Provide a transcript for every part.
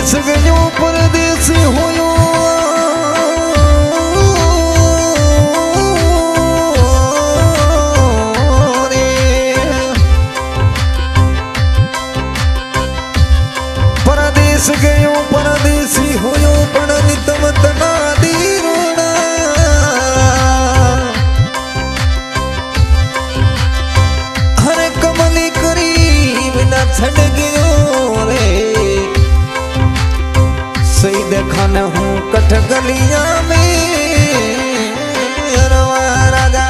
परदेस गयो परदेसी होयो रे परदेस गयो परदेसी होयो पण नितम तना दीरोना हरे कमली करी बिना छड़ गयो रे सही देखा न हूँ कठ गलिया में राजा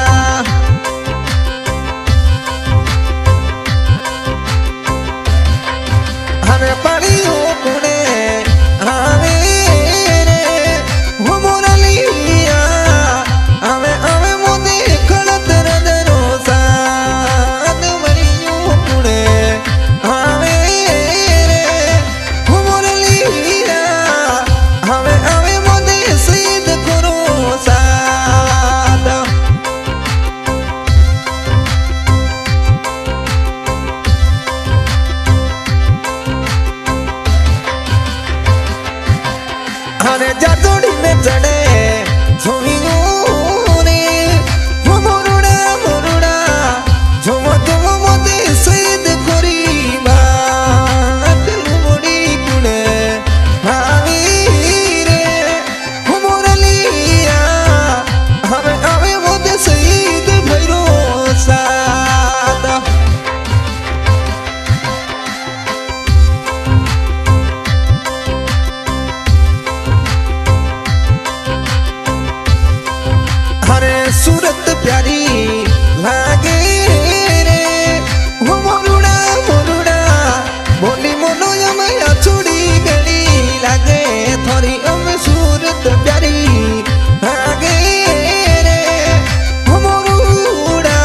हरे पड़ियो कुड़े हमें रे वो मुरलिया हमें हमें मुझे खड़त रजरो साथ मरियो कुड़े हमें रे वो मुरलिया हमें हमें मुझे सीध करो साथ हरे जादोड़ी में चढ़े झोमियों रे वो मुरुड़ा मुरुड़ा झुमो झुमो मोदे सईद खोरी बात मुड़ी कुड़े हावी रे वो मुरलिया हमें हमें मोदे सईद भैरो साथ हरे सूरत प्यारी लागे रे वो मुरुड़ा मुरुड़ा बोली मोनो यमया छुड़ी गली लागे थोड़ी अमे सूरत प्यारी लागे रे वो मुरुड़ा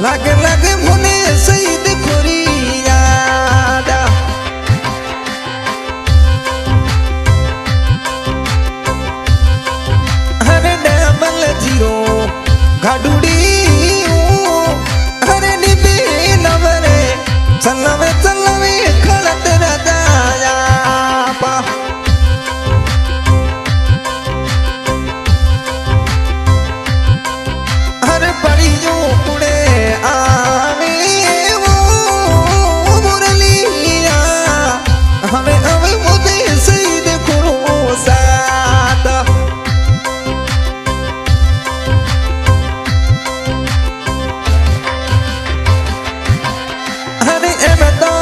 लागे लागे मोने सईद खोरी यादा हरे डबल जीरो गाडूडी हरे निबे नवरे चलवे चलवे खड़त राजा पा हरे परियो कुड़े आवे वो मुरलिया हमें हमें मुझे सईद करो साथ हरे एम तो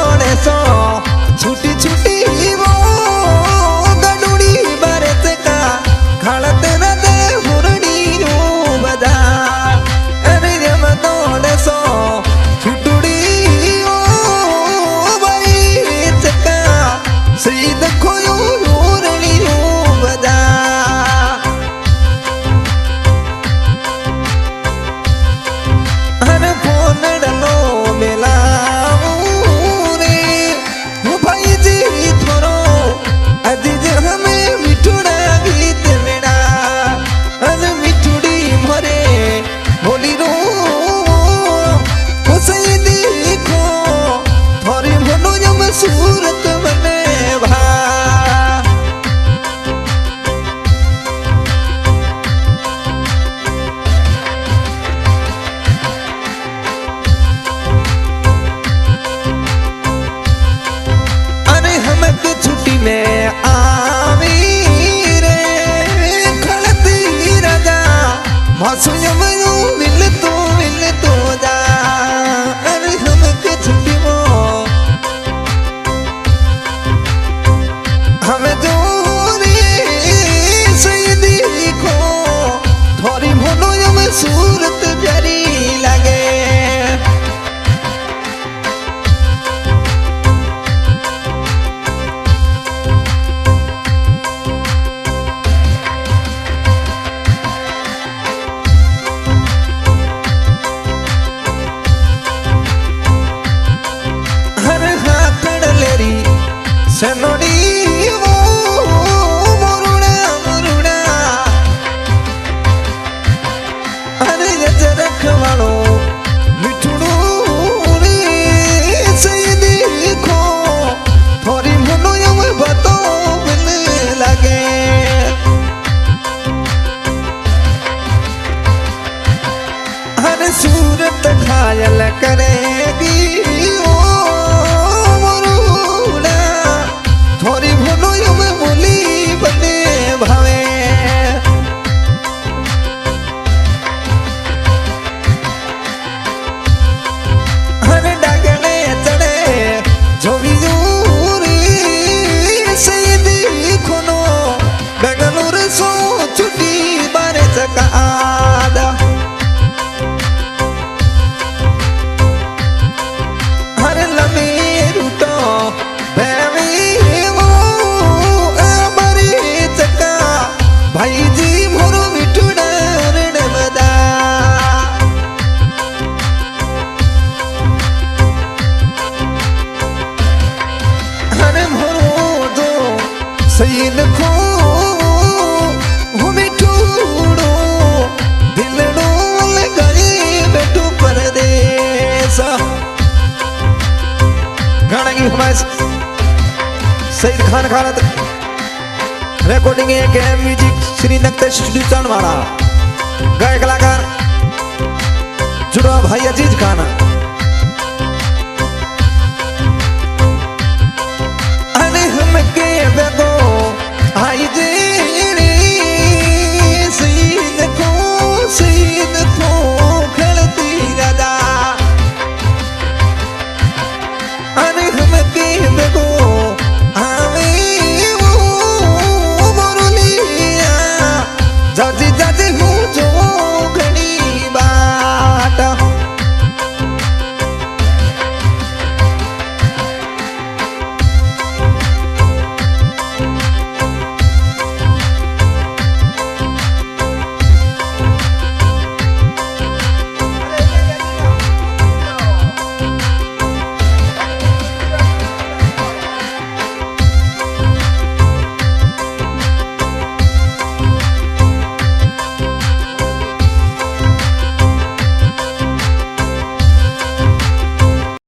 जी हमारे सईद खान खानत रिकॉर्डिंग एक है म्यूजिक श्री नक्ते स्टूडियो चांदवाड़ा गायक कलाकार जुड़वा भाई अजीज खान